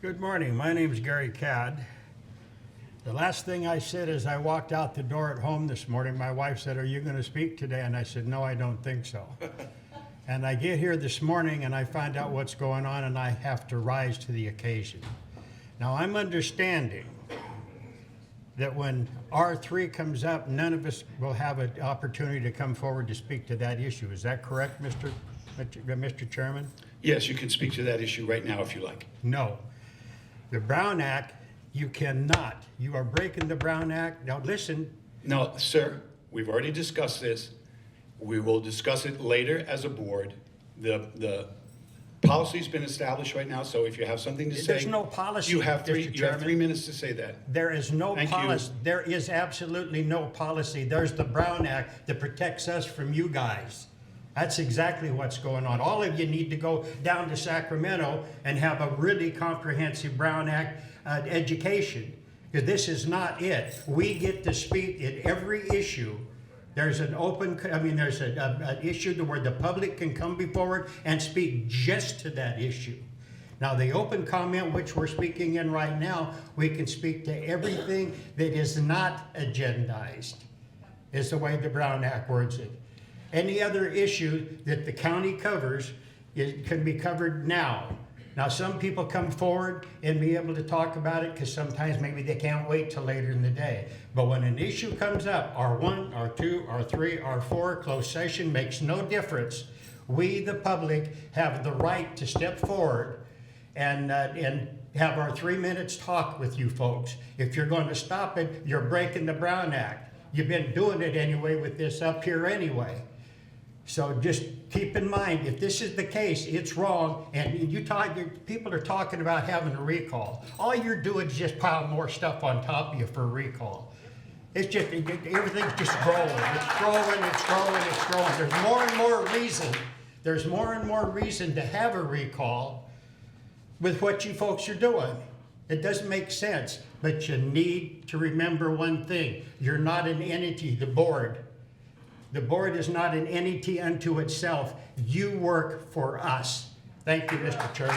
Good morning. My name is Gary Cadd. The last thing I said as I walked out the door at home this morning, my wife said, "Are you going to speak today?" And I said, "No, I don't think so." And I get here this morning and I find out what's going on and I have to rise to the occasion. Now, I'm understanding that when R3 comes up, none of us will have an opportunity to come forward to speak to that issue. Is that correct, Mr. Chairman? Yes, you can speak to that issue right now if you like. No. The Brown Act, you cannot. You are breaking the Brown Act. Now listen. No, sir, we've already discussed this. We will discuss it later as a board. The policy's been established right now, so if you have something to say. There's no policy, You have Mr. Chairman. 3 minutes to say that. There is no Thank you. policy. There is absolutely no policy. There's the Brown Act that protects us from you guys. That's exactly what's going on. All of you need to go down to Sacramento and have a really comprehensive Brown Act education, because this is not it. We get to speak in every issue. There's an there's an issue to where the public can come forward and speak just to that issue. Now, the open comment, which we're speaking in right now, we can speak to everything that is not agendized, is the way the Brown Act words it. Any other issue that the county covers can be covered now. Now, some people come forward and be able to talk about it because sometimes maybe they can't wait till later in the day. But when an issue comes up, R1, R2, R3, R4, closed session, makes no difference. We, the public, have the right to step forward and have our 3 minutes talk with you folks. If you're going to stop it, you're breaking the Brown Act. You've been doing it anyway with this up here anyway. So just keep in mind, if this is the case, it's wrong, and people are talking about having a recall. All you're doing is just pile more stuff on top of you for a recall. It's just, everything's just growing. It's growing, it's growing, it's growing. There's more and more reason to have a recall with what you folks are doing. It doesn't make sense, but you need to remember one thing. You're not an entity, the board. The board is not an entity unto itself. You work for us. Thank you, Mr. Chairman.